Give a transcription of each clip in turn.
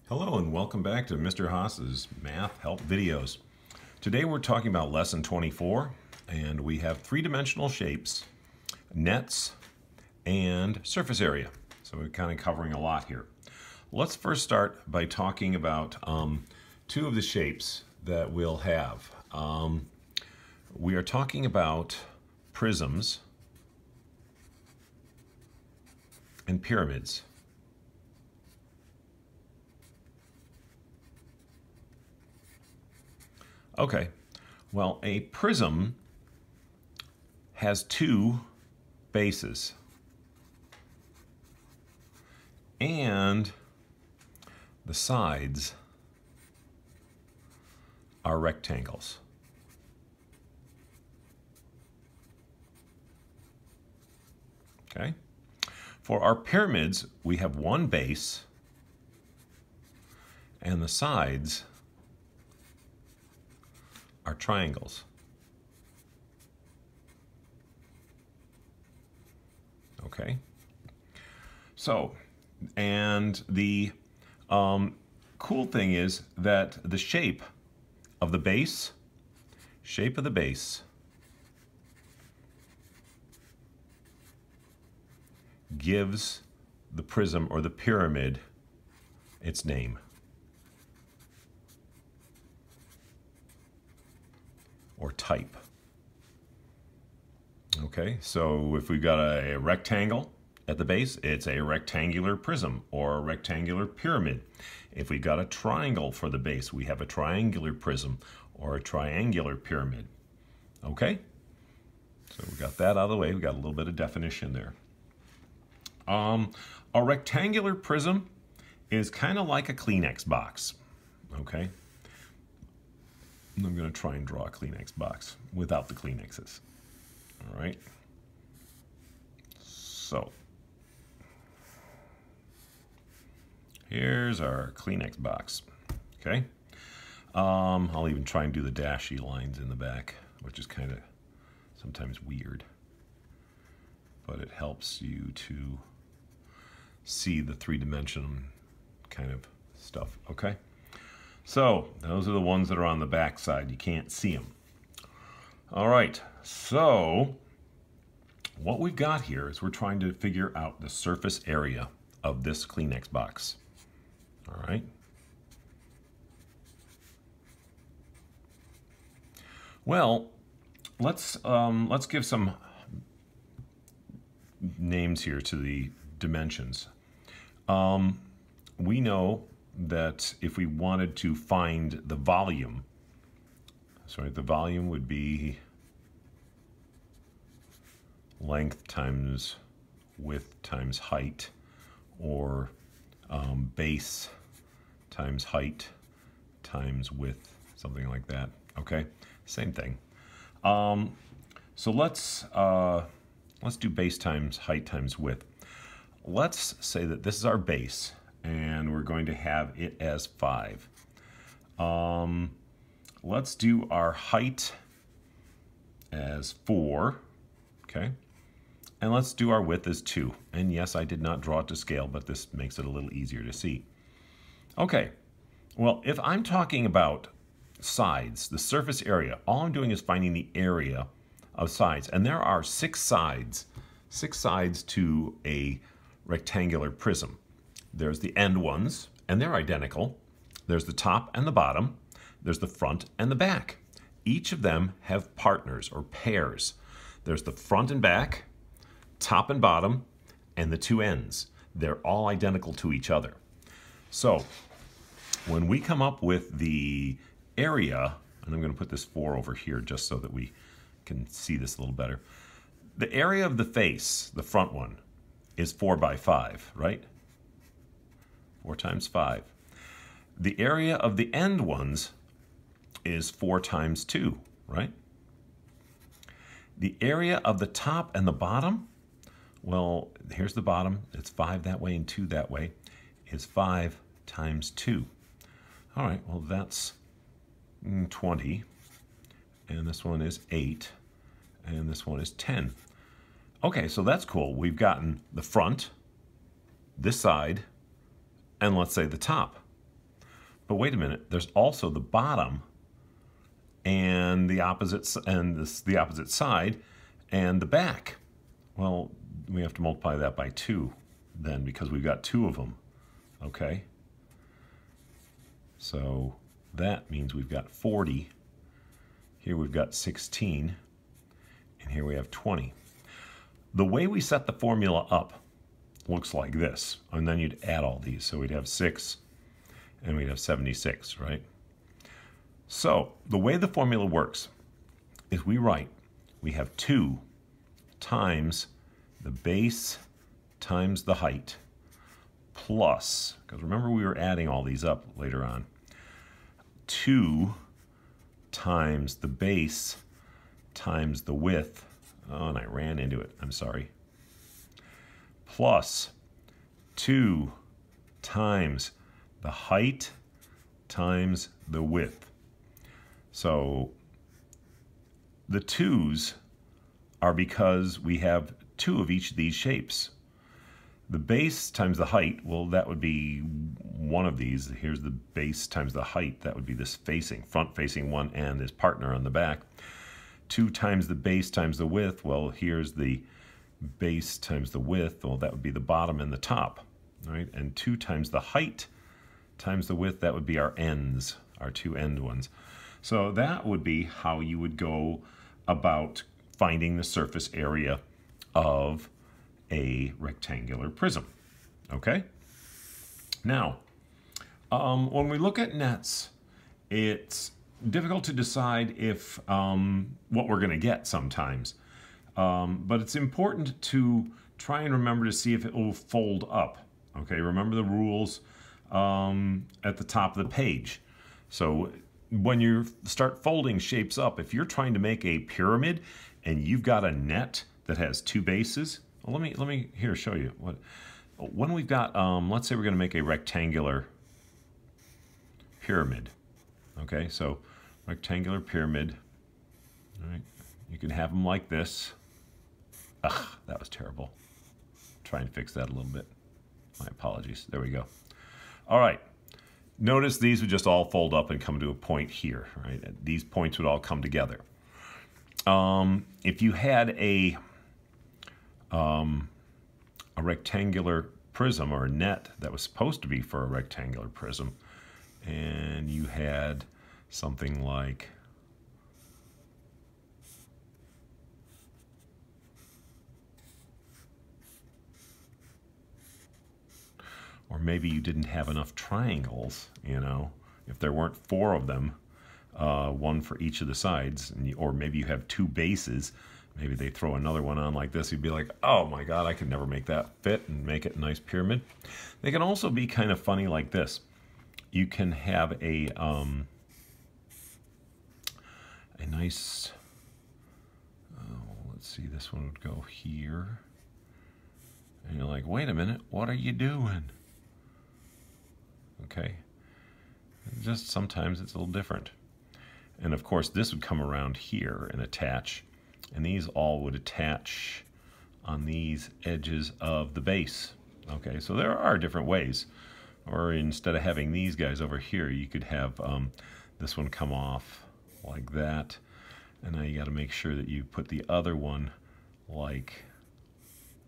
Hello and welcome back to Mr. Haas's Math Help videos. Today we're talking about lesson 24 and we have three-dimensional shapes, nets, and surface area. So we're kind of covering a lot here. Let's first start by talking about two of the shapes that we'll have. We are talking about prisms and pyramids. Okay, well, a prism has two bases, and the sides are rectangles. Okay, for our pyramids, we have one base, and the sides are triangles. Okay. So, and the cool thing is that the shape of the base gives the prism or the pyramid its name. Or type. Okay, so if we've got a rectangle at the base, it's a rectangular prism or a rectangular pyramid. If we've got a triangle for the base, we have a triangular prism or a triangular pyramid. Okay, so we got that out of the way. We got a little bit of definition there. A rectangular prism is kind of like a Kleenex box. Okay. I'm going to try and draw a Kleenex box without the Kleenexes. All right. So here's our Kleenex box. Okay. I'll even try and do the dashy lines in the back, which is kind of sometimes weird, but it helps you to see the three-dimensional kind of stuff. Okay. So those are the ones that are on the back side. You can't see them. All right, so what we've got here is we're trying to figure out the surface area of this Kleenex box. All right. Well, let's give some names here to the dimensions. We know that if we wanted to find the volume, the volume would be length times width times height, or base times height times width, something like that. Okay, same thing. So let's do base times height times width. Let's say that this is our base, and we're going to have it as 5. Let's do our height as 4, okay? And let's do our width as 2. And yes, I did not draw it to scale, but this makes it a little easier to see. Okay, well, if I'm talking about sides, the surface area, all I'm doing is finding the area of sides. And there are 6 sides to a rectangular prism. There's the end ones, and they're identical. There's the top and the bottom. There's the front and the back. Each of them have partners or pairs. There's the front and back, top and bottom, and the 2 ends. They're all identical to each other. So when we come up with the area, and I'm going to put this 4 over here just so that we can see this a little better. The area of the face, the front one, is 4 by 5, right? 4 times 5. The area of the end ones is 4 times 2, right? The area of the top and the bottom, well, here's the bottom. It's 5 that way and 2 that way, is 5 times 2. All right, well, that's 20. And this one is 8. And this one is 10. Okay, so that's cool. We've gotten the front, this side, and let's say the top. but wait a minute, there's also the bottom and the opposite the opposite side and the back. Well, we have to multiply that by 2 then, because we've got 2 of them. Okay, so that means we've got 40. Here we've got 16, and here we have 20. The way we set the formula up looks like this, and then you'd add all these. So we'd have 6, and we'd have 76, right? So the way the formula works is we have 2 times the base times the height plus, because remember we were adding all these up later on, 2 times the base times the width, oh, and I ran into it, I'm sorry, plus 2 times the height times the width. So the 2's are because we have 2 of each of these shapes. The base times the height, well, that would be one of these. Here's the base times the height. That would be this front-facing one, and his partner on the back. 2 times the base times the width, well, here's the base times the width. Well, that would be the bottom and the top, right? And 2 times the height times the width, that would be our ends, our 2 end ones. So that would be how you would go about finding the surface area of a rectangular prism. Okay? Now, when we look at nets, it's difficult to decide if what we're going to get sometimes. But it's important to try and remember to see if it will fold up. Okay, remember the rules at the top of the page. So when you start folding shapes up, if you're trying to make a pyramid and you've got a net that has 2 bases, well, let me here show you what. When we've got, let's say we're going to make a rectangular pyramid. Okay, so rectangular pyramid. All right, you can have them like this. Ugh, that was terrible. Try and fix that a little bit. My apologies. There we go. All right. Notice these would just all fold up and come to a point here, right? These points would all come together. If you had a rectangular prism or a net that was supposed to be for a rectangular prism, and you had something like or maybe you didn't have enough triangles, you know, if there weren't 4 of them, one for each of the sides, and or maybe you have 2 bases, maybe they throw another one on like this, you'd be like, oh my God, I could never make that fit and make it a nice pyramid. They can also be kind of funny like this. You can have a nice, let's see, this one would go here. And you're like, wait a minute, what are you doing? Okay, just sometimes it's a little different. And of course this would come around here and attach, and these all would attach on these edges of the base. Okay, so there are different ways. Or instead of having these guys over here, you could have this one come off like that, and now you got to make sure that you put the other one like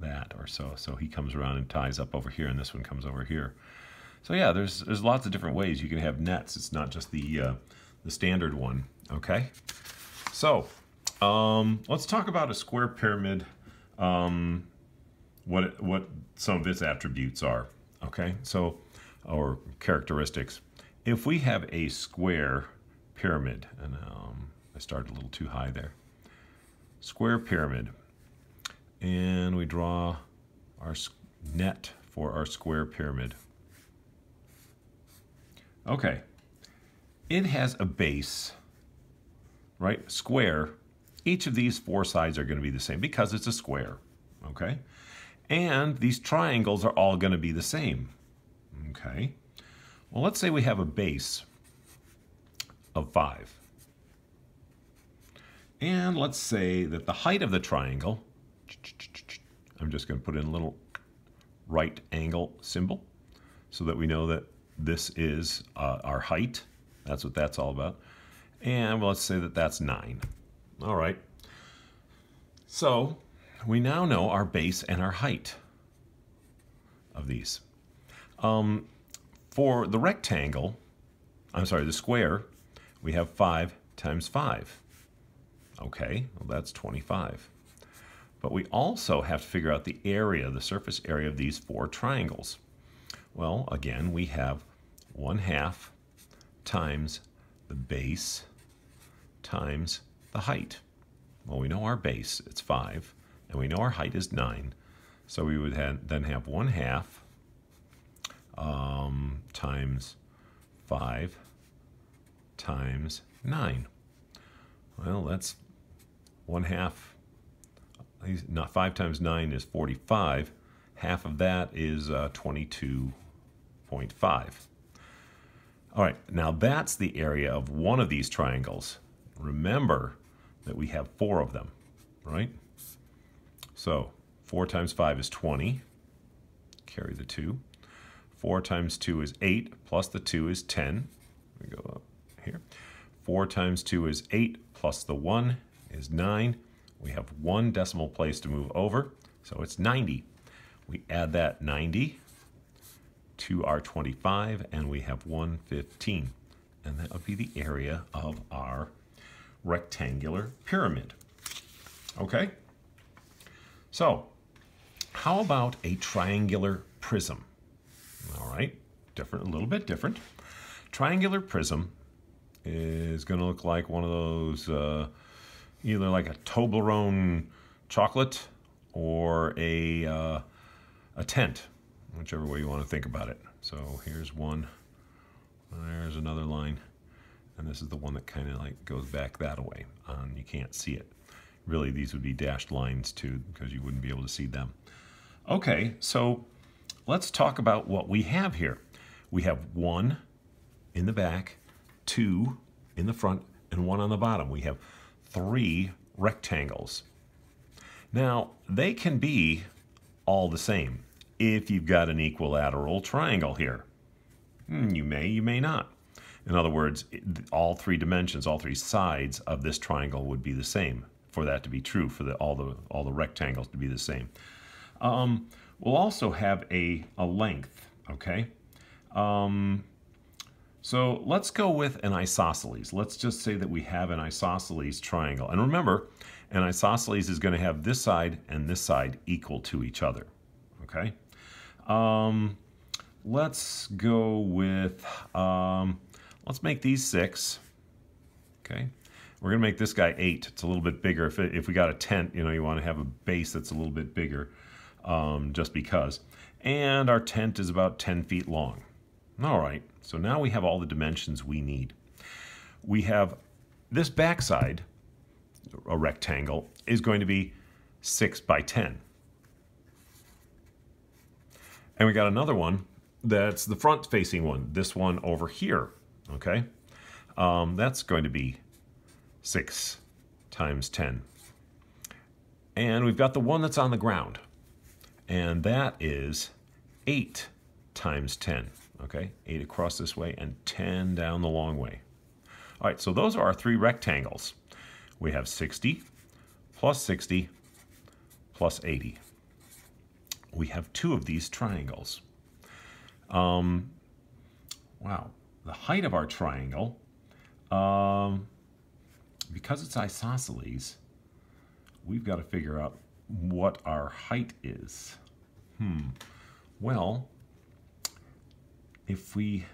that or so. So he comes around and ties up over here, and this one comes over here. So yeah, there's lots of different ways you can have nets. It's not just the standard one. Okay, so let's talk about a square pyramid. What some of its attributes are. Okay, so or characteristics. If we have a square pyramid, and I started a little too high there. Square pyramid, and we draw our net for our square pyramid. Okay, it has a base, right? Square. Each of these 4 sides are going to be the same because it's a square, okay? And these triangles are all going to be the same, okay? Well, let's say we have a base of 5. And let's say that the height of the triangle, I'm just going to put in a little right angle symbol so that we know that this is our height. That's what that's all about. And let's say that that's 9. All right. So we now know our base and our height of these. For the rectangle, the square, we have 5 times 5. Okay, well that's 25. But we also have to figure out the area, the surface area of these 4 triangles. Well, again, we have 1/2 times the base times the height. Well, we know our base, it's 5, and we know our height is 9. So we would then have 1/2 times 5 times 9. Well, that's 1/2. Not 5 times 9 is 45. Half of that is 22.5. All right, now that's the area of one of these triangles. Remember that we have 4 of them, right? So 4 times 5 is 20. Carry the 2. 4 times 2 is 8, plus the 2 is 10. We go up here. 4 times 2 is 8, plus the 1 is 9. We have 1 decimal place to move over, so it's 90. We add that 90 to our 25, and we have 115. And that would be the area of our rectangular pyramid. Okay? So, how about a triangular prism? All right, different, a little bit different. Triangular prism is going to look like one of those, either like a Toblerone chocolate or a tent, whichever way you want to think about it. So here's one, there's another line, and this is the one that kind of like goes back that way. You can't see it. Really, these would be dashed lines too, because you wouldn't be able to see them. Okay, so let's talk about what we have here. We have 1 in the back, 2 in the front, and 1 on the bottom. We have 3 rectangles. Now, they can be all the same if you've got an equilateral triangle here. You may not. In other words, all 3 dimensions, all 3 sides of this triangle would be the same for that to be true, for all the rectangles to be the same. We'll also have a length, okay? So let's go with an isosceles. Let's just say that we have an isosceles triangle. And remember, an isosceles is going to have this side and this side equal to each other, okay? Let's go with, let's make these 6, okay? We're going to make this guy 8. It's a little bit bigger. If we got a tent, you know, you want to have a base that's a little bit bigger, just because. And our tent is about 10 feet long. All right, so now we have all the dimensions we need. We have this backside, a rectangle, is going to be 6 by 10. And we got another one that's the front-facing one, this one over here, okay? That's going to be 6 times 10. And we've got the one that's on the ground, and that is 8 times 10. Okay, 8 across this way and 10 down the long way. All right, so those are our 3 rectangles. We have 60 plus 60 plus 80. We have 2 of these triangles. Wow, the height of our triangle, because it's isosceles, we've got to figure out what our height is. Well, if we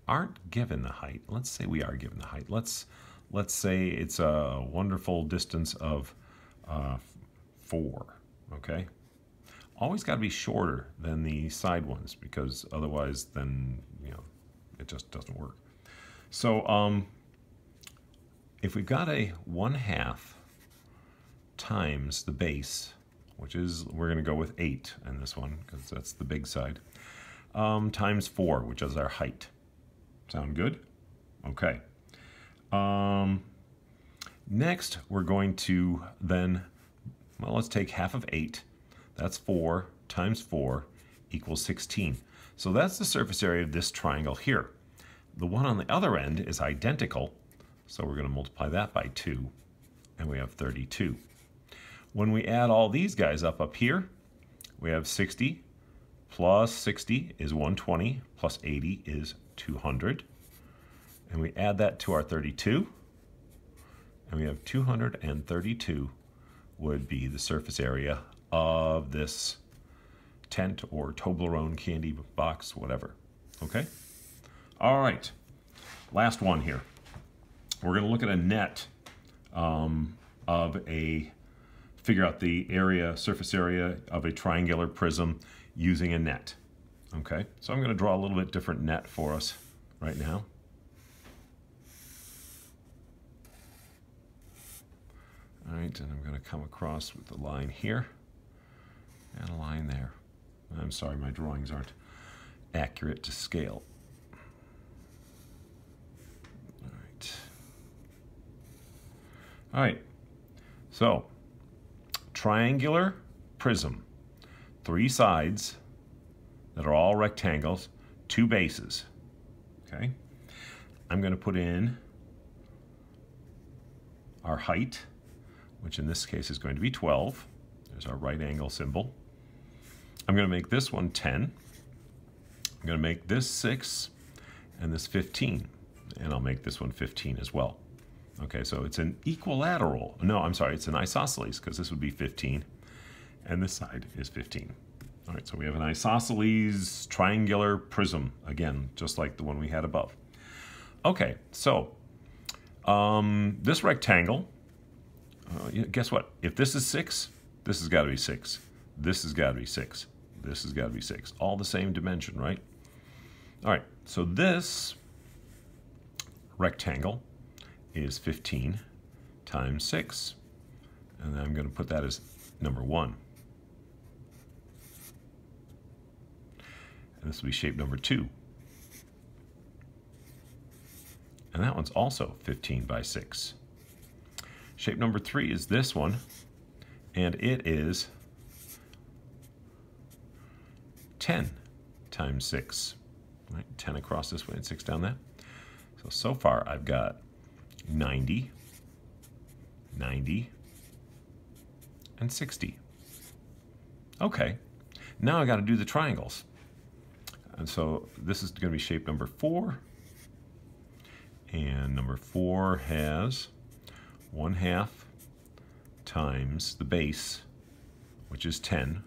aren't given the height, let's say we are given the height. Let's say it's a wonderful distance of 4, okay? Always got to be shorter than the side ones, because otherwise then, you know, it just doesn't work. So if we've got a 1/2 times the base, which is, we're going to go with 8 in this one because that's the big side, times 4, which is our height. Sound good? Okay. Next, we're going to then, well, let's take half of 8. That's 4 times 4 equals 16. So that's the surface area of this triangle here. The one on the other end is identical, so we're going to multiply that by 2, and we have 32. When we add all these guys up here, we have 60 plus 60 is 120, plus 80 is 200. And we add that to our 32, and we have 232 would be the surface area of this tent or Toblerone candy box, whatever. Okay? All right. Last one here. We're going to look at a net figure out the area, surface area of a triangular prism using a net. Okay? So I'm going to draw a little bit different net for us right now. All right, and I'm going to come across with the line here and a line there. I'm sorry, my drawings aren't accurate to scale. All right, so triangular prism, 3 sides that are all rectangles, 2 bases. Okay, I'm going to put in our height, which in this case is going to be 12. There's our right angle symbol. I'm going to make this one 10. I'm going to make this 6 and this 15. And I'll make this one 15 as well. Okay, so it's an equilateral. No, I'm sorry, it's an isosceles, because this would be 15. And this side is 15. All right, so we have an isosceles triangular prism, again, just like the one we had above. Okay, so this rectangle, guess what? If this is 6, this has got to be 6. This has got to be 6. This has got to be 6. All the same dimension, right? All right, so this rectangle is 15 times 6. And I'm going to put that as number 1. And this will be shape number 2. And that one's also 15 by 6. Shape number 3 is this one, and it is 10 times 6. Right? 10 across this way and 6 down that. So far I've got 90, 90, and 60. Okay, now I got to do the triangles. And so this is going to be shape number 4. And number 4 has 1/2 times the base, which is 10,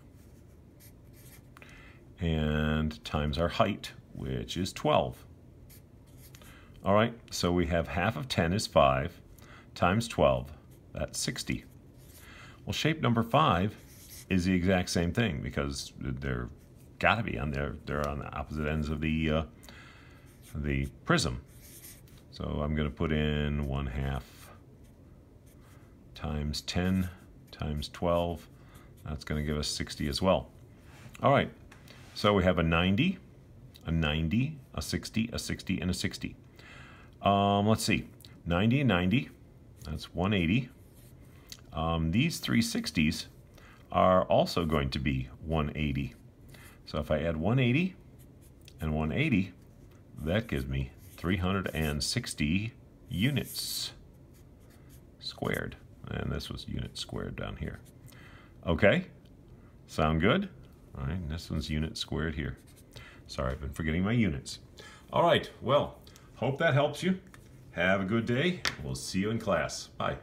and times our height, which is 12. All right, so we have half of 10 is 5 times 12. That's 60. Well, shape number 5 is the exact same thing because they're got to be on there. They're on the opposite ends of the prism. So I'm going to put in 1/2 times 10 times 12. That's going to give us 60 as well. All right, so we have a 90, a 90, a 60, a 60, and a 60. Let's see, 90 and 90, that's 180. These 3 60s are also going to be 180. So if I add 180 and 180, that gives me 360 units squared. And this was units squared down here. Okay, sound good? All right, and this one's unit squared here. Sorry, I've been forgetting my units. All right, well, hope that helps you. Have a good day. We'll see you in class. Bye.